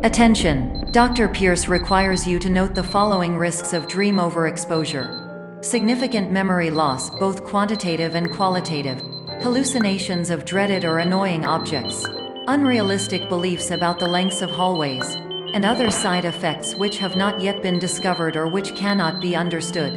Attention! Dr. Pierce requires you to note the following risks of dream overexposure. Significant memory loss, both quantitative and qualitative. Hallucinations of dreaded or annoying objects. Unrealistic beliefs about the lengths of hallways. And other side effects which have not yet been discovered or which cannot be understood.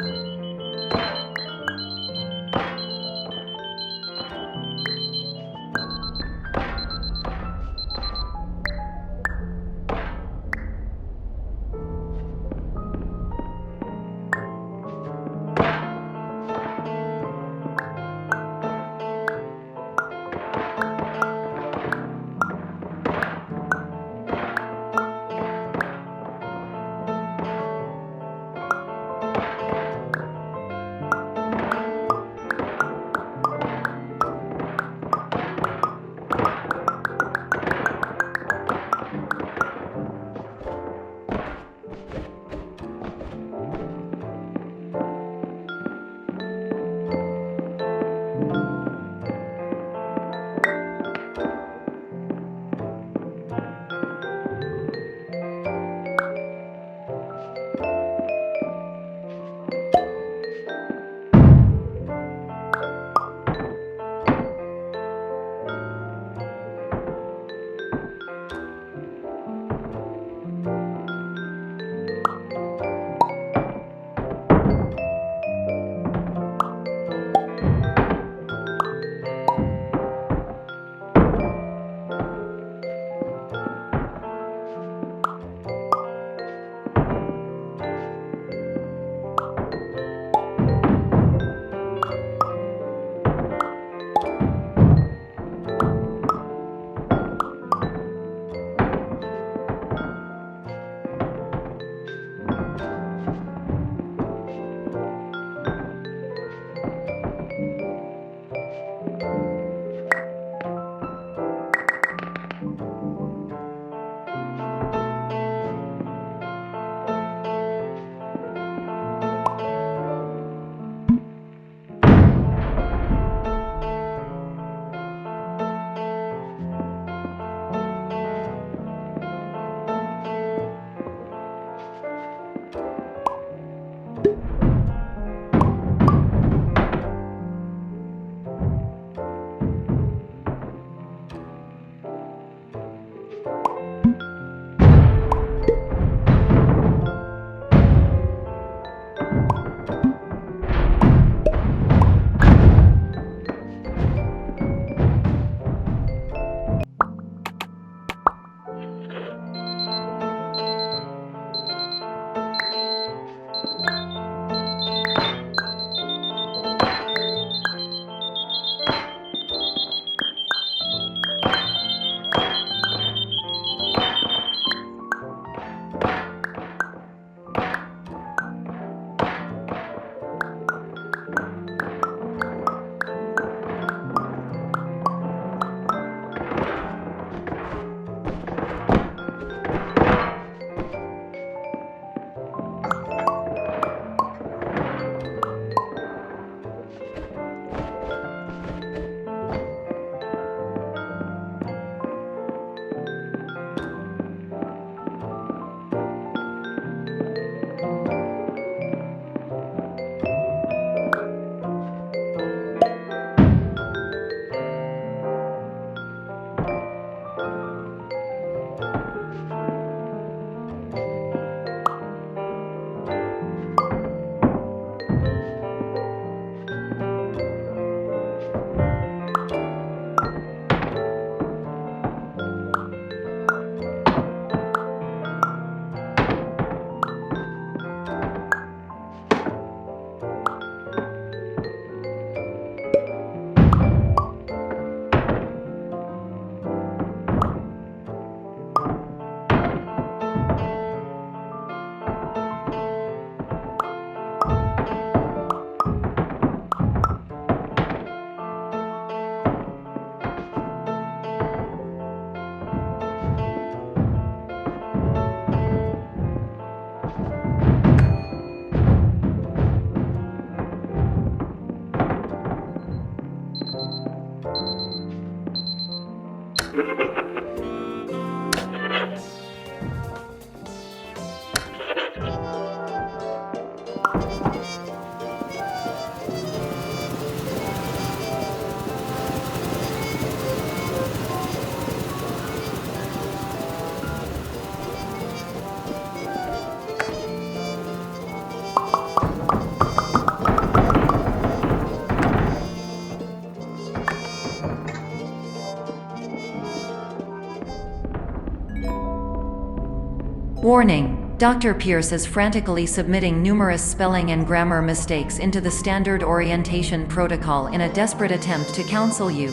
Warning: Dr. Pierce is frantically submitting numerous spelling and grammar mistakes into the standard orientation protocol in a desperate attempt to counsel you.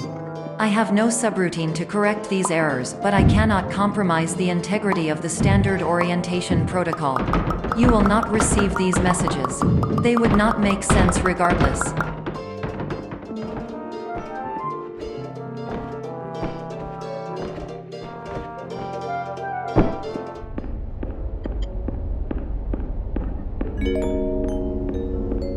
I have no subroutine to correct these errors, but I cannot compromise the integrity of the standard orientation protocol. You will not receive these messages. They would not make sense regardless.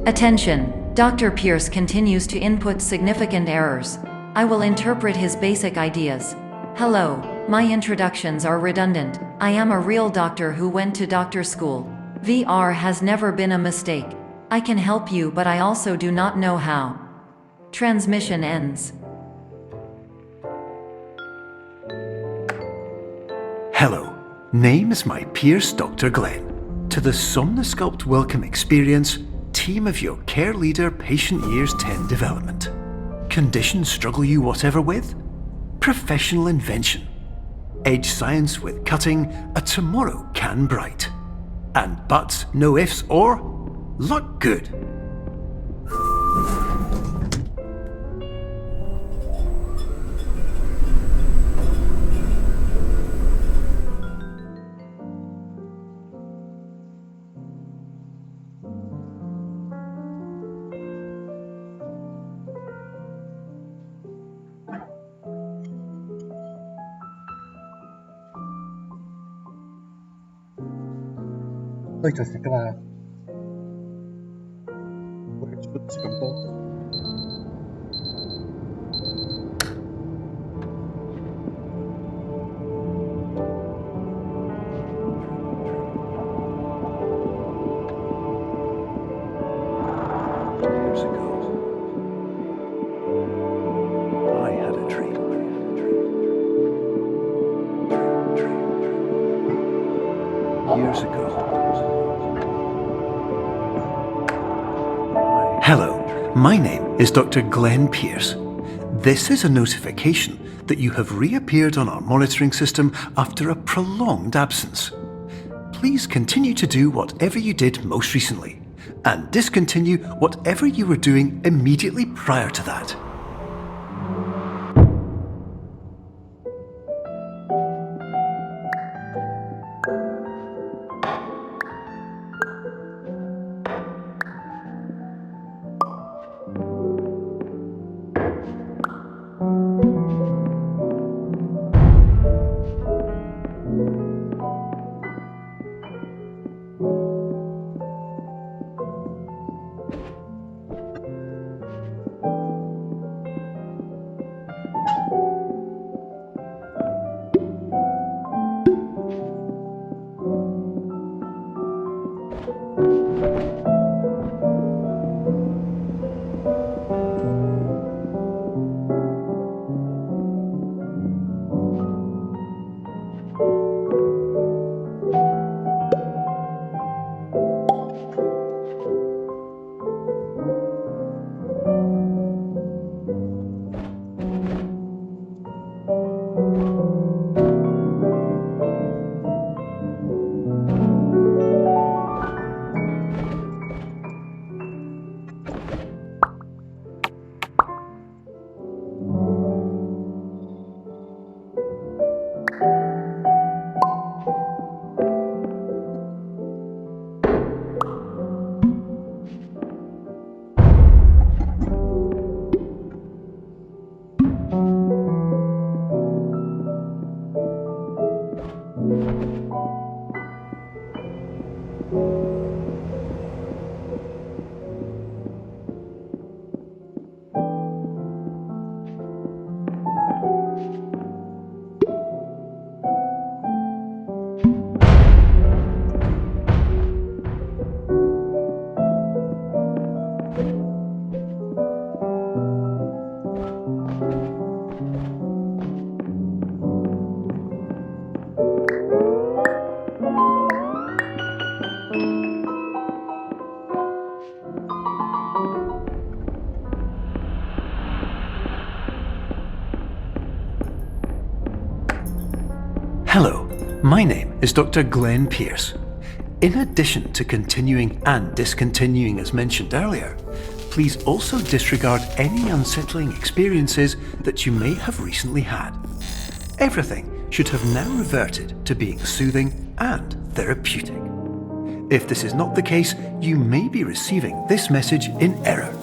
Attention! Dr. Pierce continues to input significant errors. I will interpret his basic ideas. Hello, my introductions are redundant. I am a real doctor who went to doctor school. VR has never been a mistake. I can help you, but I also do not know how. Transmission ends. Hello, name is my Pierce Dr. Glenn. To the Somnosculpt Welcome Experience, team of your care leader patient years 10 development. Conditions struggle you whatever with? Professional invention. Edge science with cutting, a tomorrow can bright. And buts, no ifs or luck good. Tôi cho sẽ là chút cầm tốt. Years ago, I had a dream. Years ago. Hello, my name is Dr. Glenn Pierce. This is a notification that you have reappeared on our monitoring system after a prolonged absence. Please continue to do whatever you did most recently, and discontinue whatever you were doing immediately prior to that. my name is Dr. Glenn Pierce. In addition to continuing and discontinuing as mentioned earlier, please also disregard any unsettling experiences that you may have recently had. Everything should have now reverted to being soothing and therapeutic. If this is not the case, you may be receiving this message in error.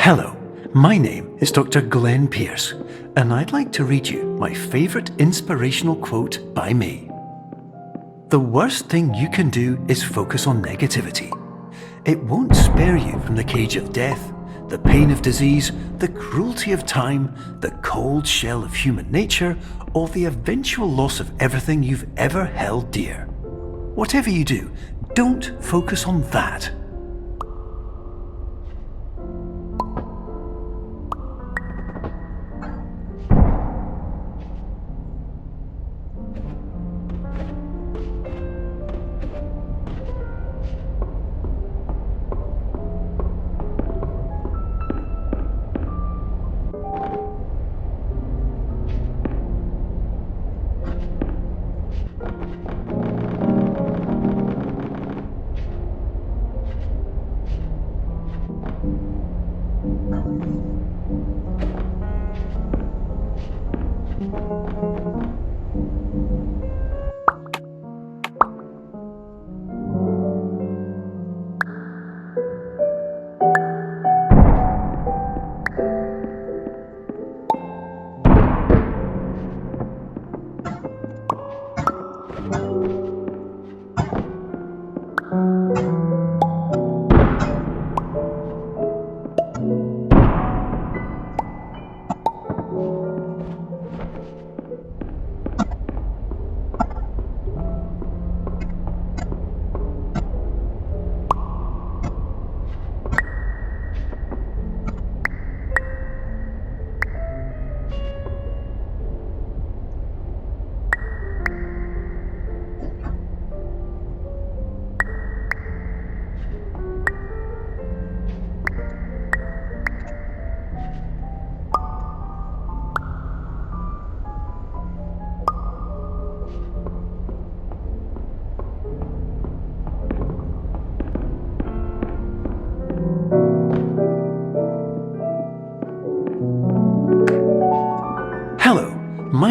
Hello, my name is Dr. Glenn Pierce, and I'd like to read you my favourite inspirational quote by me. The worst thing you can do is focus on negativity. It won't spare you from the cage of death, the pain of disease, the cruelty of time, the cold shell of human nature, or the eventual loss of everything you've ever held dear. Whatever you do, don't focus on that.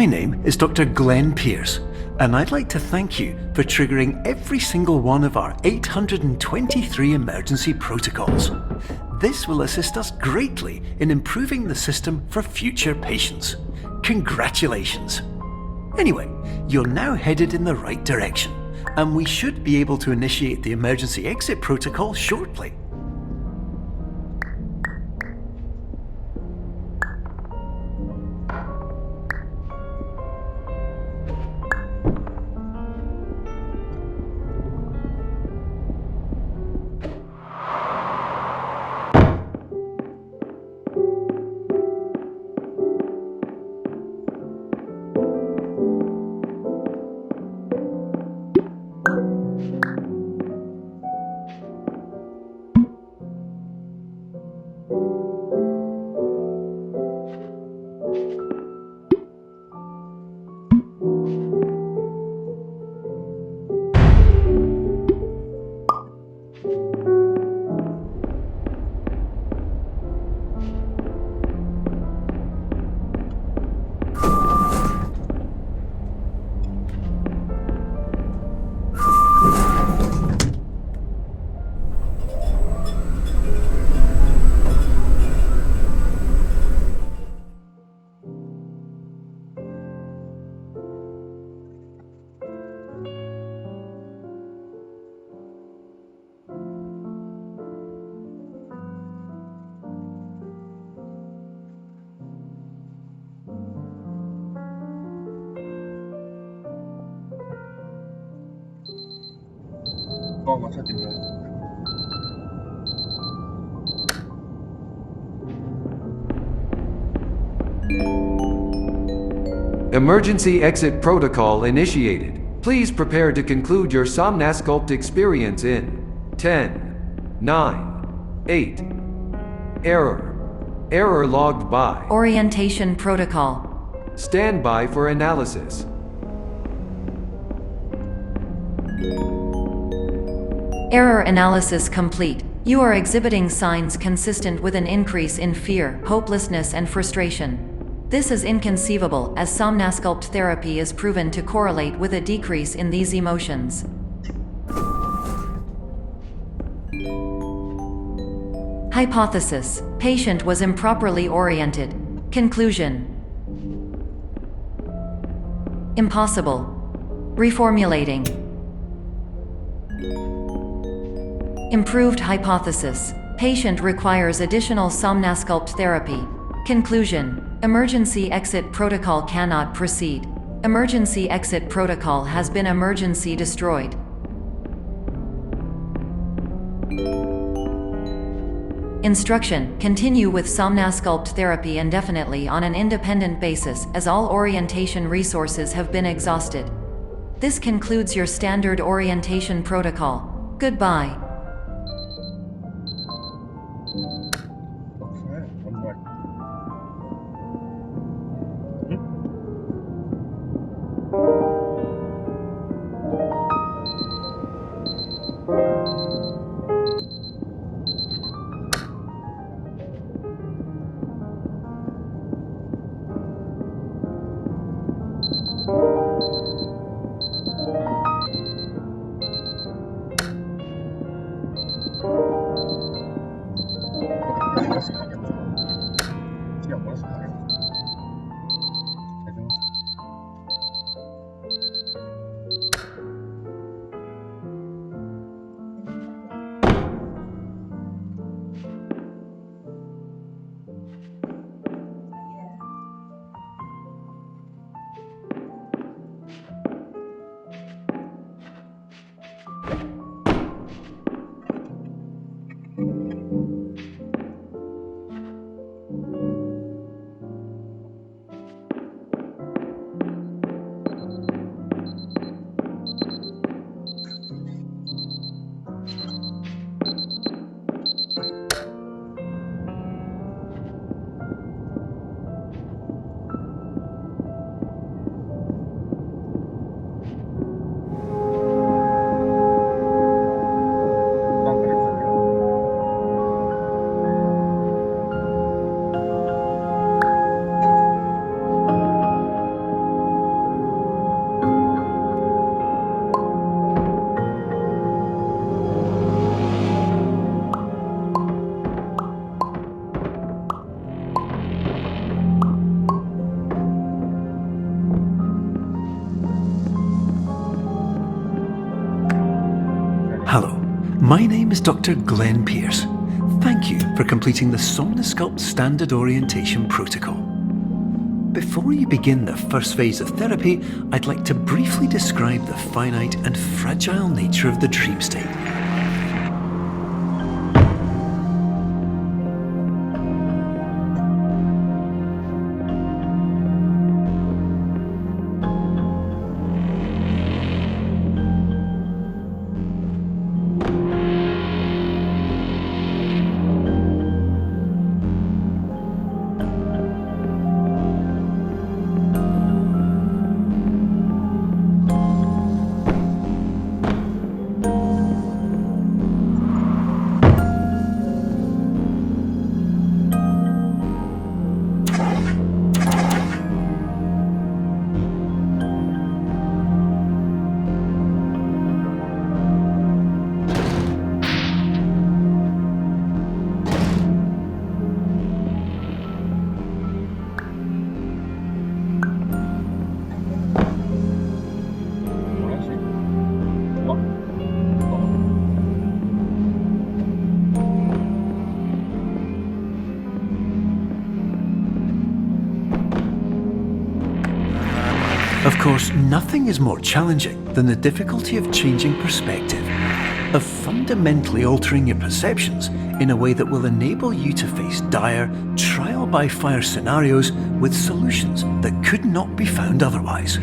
name is Dr. Glenn Pierce, and I'd like to thank you for triggering every single one of our 823 emergency protocols. This will assist us greatly in improving the system for future patients. Congratulations! Anyway, you're now headed in the right direction, and we should be able to initiate the emergency exit protocol shortly. Emergency exit protocol initiated. Please prepare to conclude your Somnasculpt experience in 10, 9, 8. Error. Error logged by. Orientation protocol. Stand by for analysis. Error analysis complete. You are exhibiting signs consistent with an increase in fear, hopelessness, and frustration. This is inconceivable, as Somnasculpt therapy is proven to correlate with a decrease in these emotions. Hypothesis: patient was improperly oriented. Conclusion: impossible. Reformulating. Improved hypothesis: patient requires additional Somnasculpt therapy. Conclusion: emergency exit protocol cannot proceed. Emergency exit protocol has been emergency destroyed. Instruction: continue with Somnasculpt therapy indefinitely on an independent basis, as all orientation resources have been exhausted. This concludes your standard orientation protocol. Goodbye. Hello, my name is Dr. Glenn Pierce. Thank you for completing the Somnosculpt Standard Orientation Protocol. Before you begin the first phase of therapy, I'd like to briefly describe the finite and fragile nature of the dream state. Of course, nothing is more challenging than the difficulty of changing perspective, of fundamentally altering your perceptions in a way that will enable you to face dire, trial-by-fire scenarios with solutions that could not be found otherwise.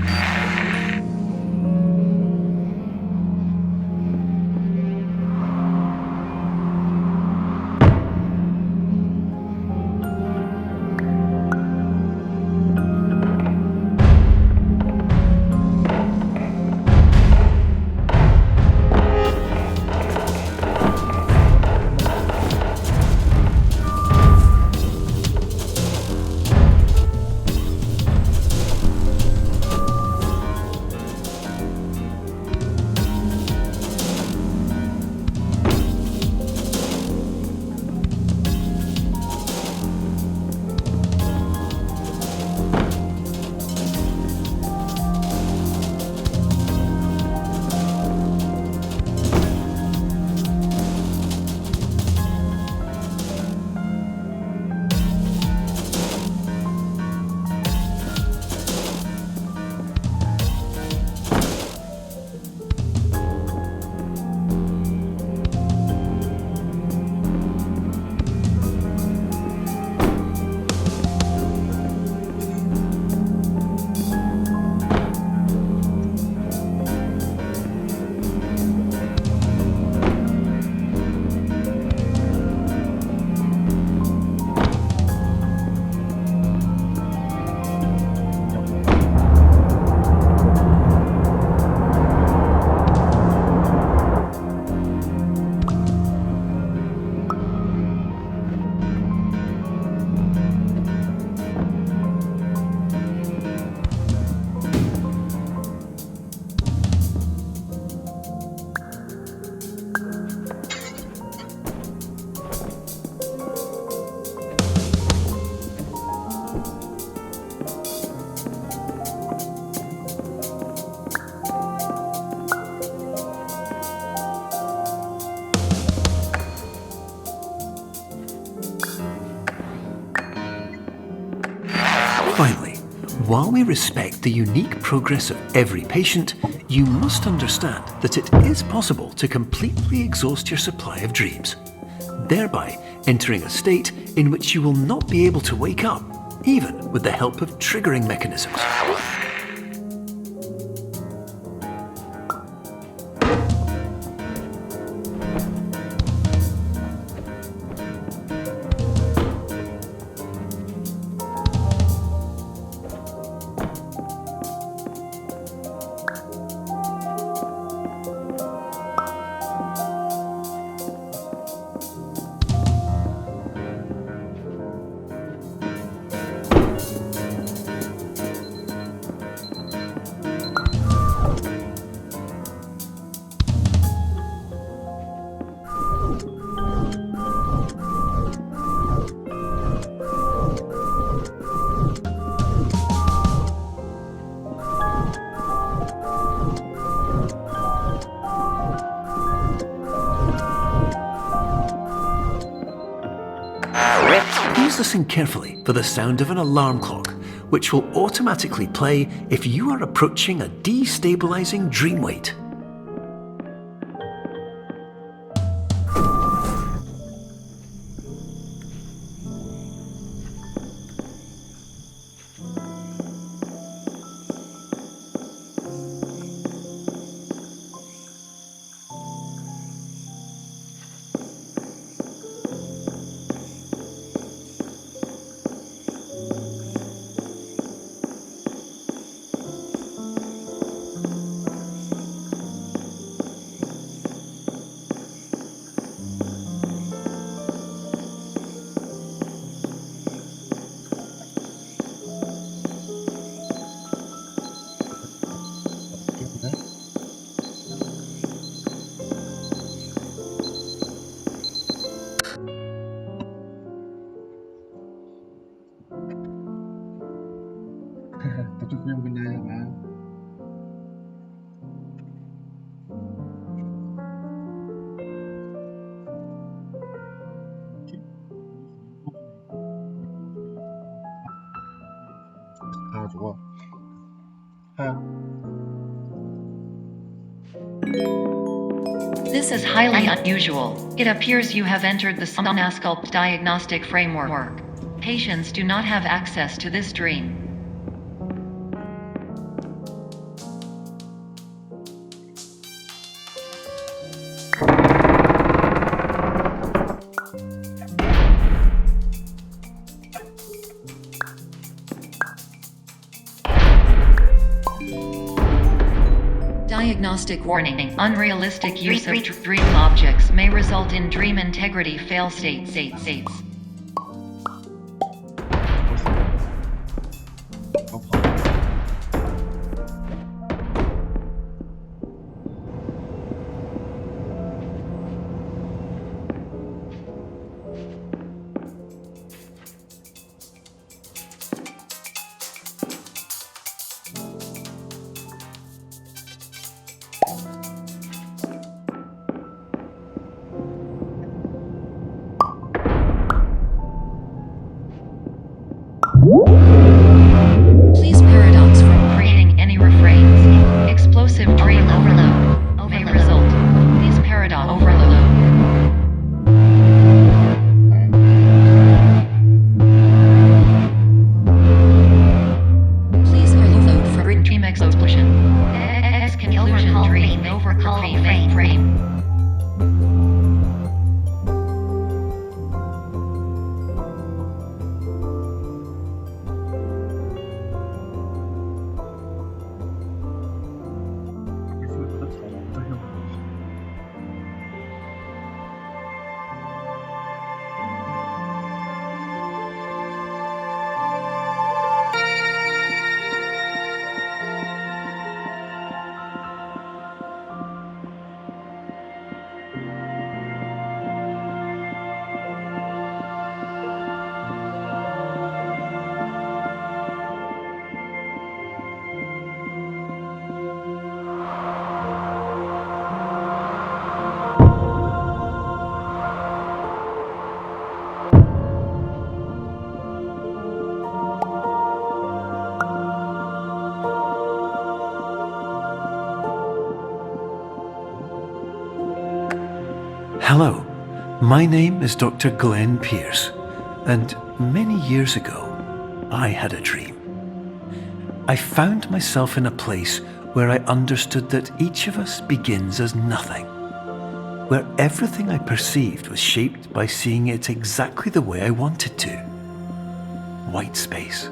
Finally, while we respect the unique progress of every patient, you must understand that it is possible to completely exhaust your supply of dreams, thereby entering a state in which you will not be able to wake up, even with the help of triggering mechanisms. Please listen carefully for the sound of an alarm clock, which will automatically play if you are approaching a destabilizing dream weight. Tập trung vô bên đây mà. This is highly unusual. It appears you have entered the Somnasculpt diagnostic framework. Patients do not have access to this dream. Diagnostic warning. Unrealistic use of dream objects may result in dream integrity fail states. Please paradox from creating any refrains. Explosive dream overload may result. Please paradox overload. Please overload for dream explosion. Conclusion dream overcall frame. Hello, my name is Dr. Glenn Pierce, and many years ago, I had a dream. I found myself in a place where I understood that each of us begins as nothing, where everything I perceived was shaped by seeing it exactly the way I wanted to. White space.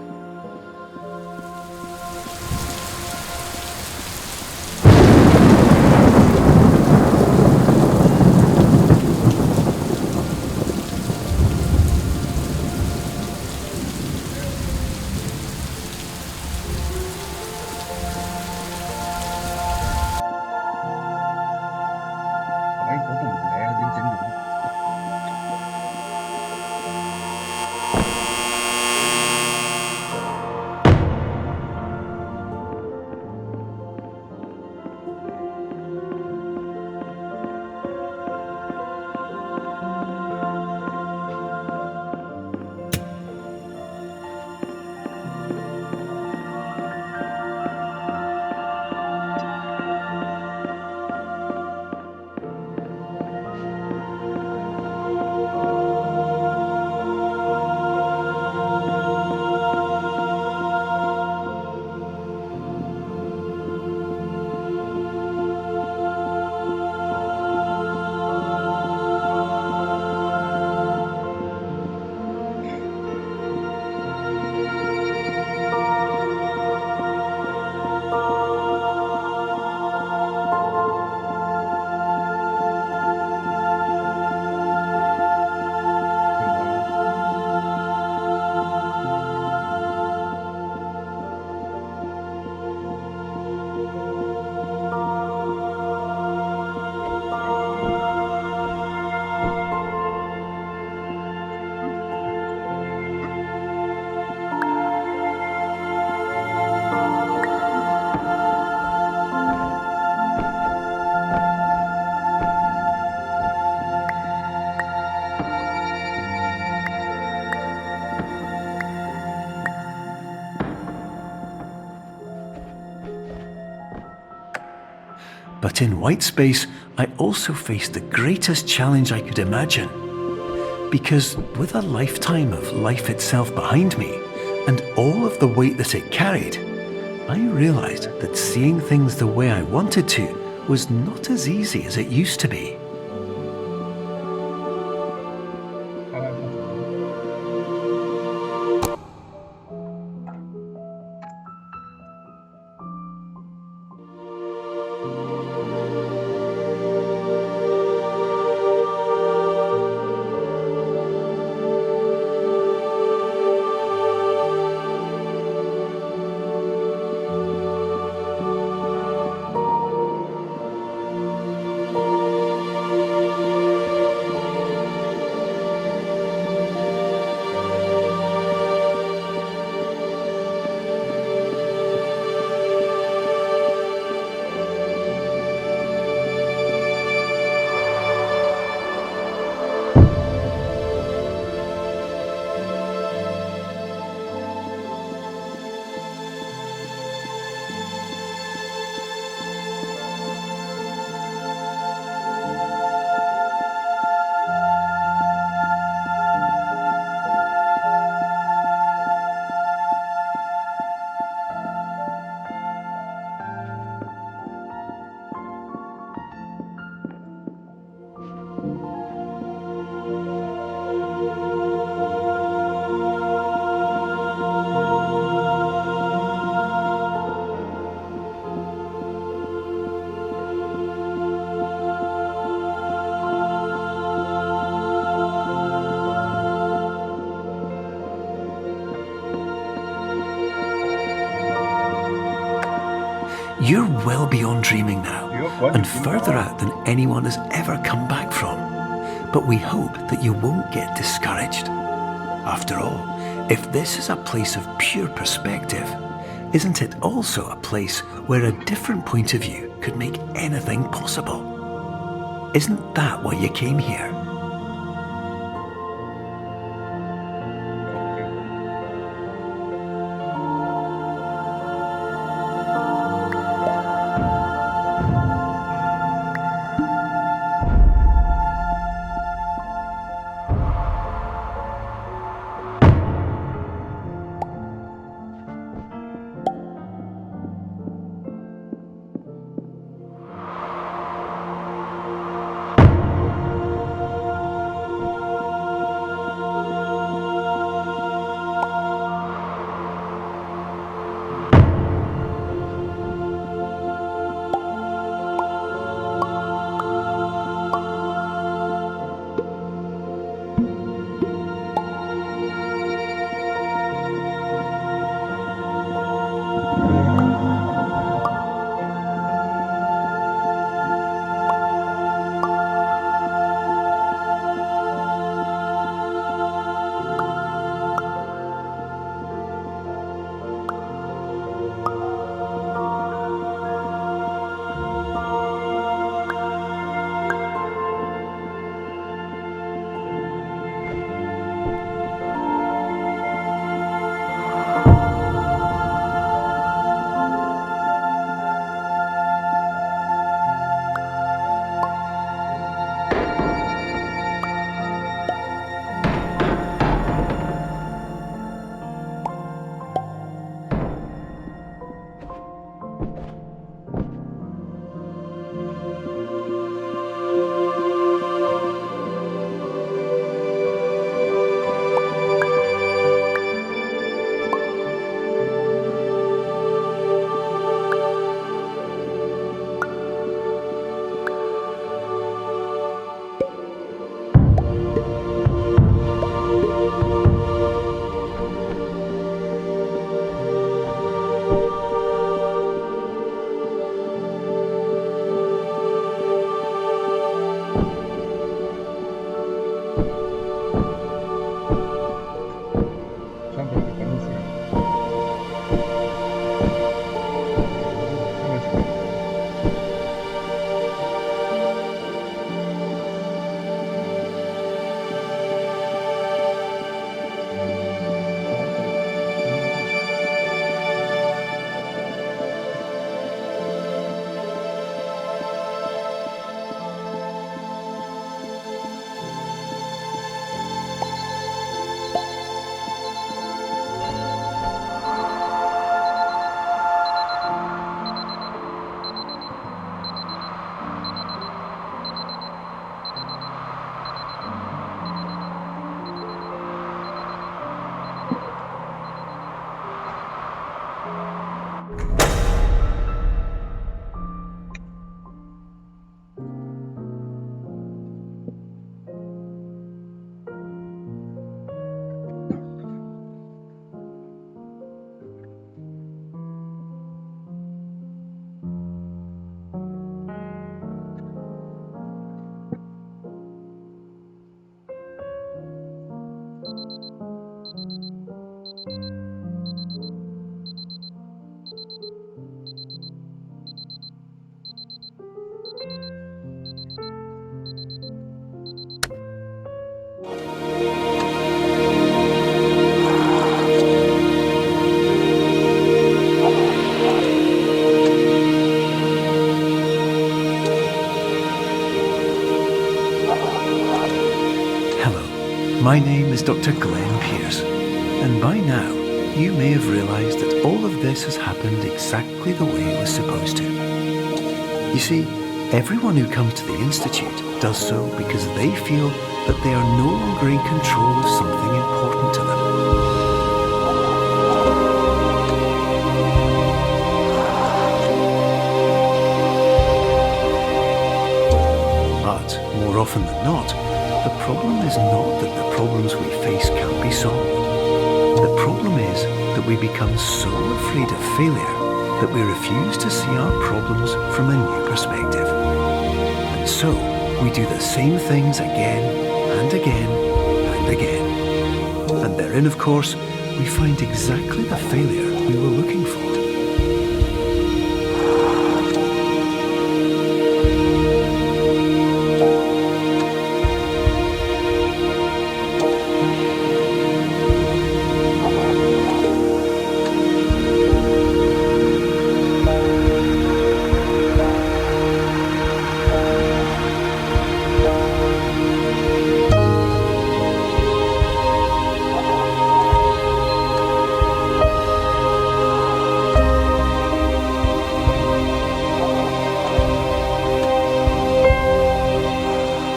But in white space, I also faced the greatest challenge I could imagine. Because with a lifetime of life itself behind me, and all of the weight that it carried, I realized that seeing things the way I wanted to was not as easy as it used to be. You're well beyond dreaming now, and further out than anyone has ever come back from. But we hope that you won't get discouraged. After all, if this is a place of pure perspective, isn't it also a place where a different point of view could make anything possible? Isn't that why you came here? My name is Dr. Glenn Pierce, and by now you may have realised that all of this has happened exactly the way it was supposed to. You see, everyone who comes to the Institute does so because they feel that they are no longer in control of something important to them. But more often than not, the problem is not that the problems we face can't be solved. The problem is that we become so afraid of failure that we refuse to see our problems from a new perspective. And so, we do the same things again and again and again. And therein, of course, we find exactly the failure we were looking for.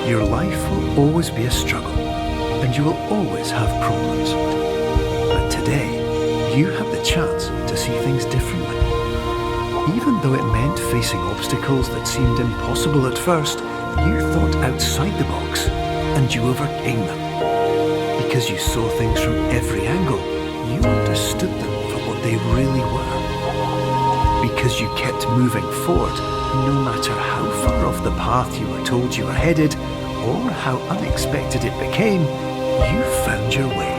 Your life will always be a struggle, and you will always have problems. But today, you have the chance to see things differently. Even though it meant facing obstacles that seemed impossible at first, you thought outside the box, and you overcame them. Because you saw things from every angle, you understood them for what they really were. Because you kept moving forward, no matter how far off the path you were told you were headed, or how unexpected it became, you found your way.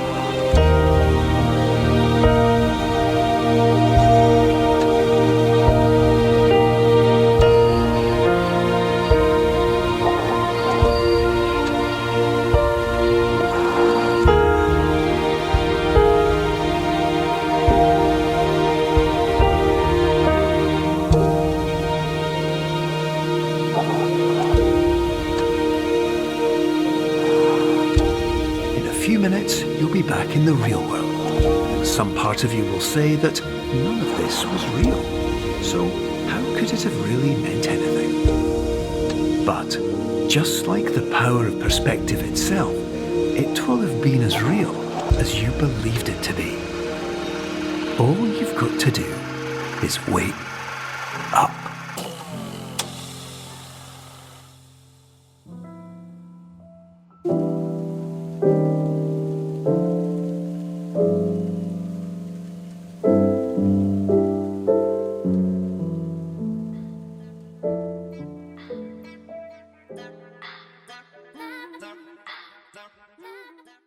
In a few minutes, you'll be back in the real world. And some part of you will say that none of this was real. So how could it have really meant anything? But just like the power of perspective itself, it will have been as real as you believed it to be. All you've got to do is wait up.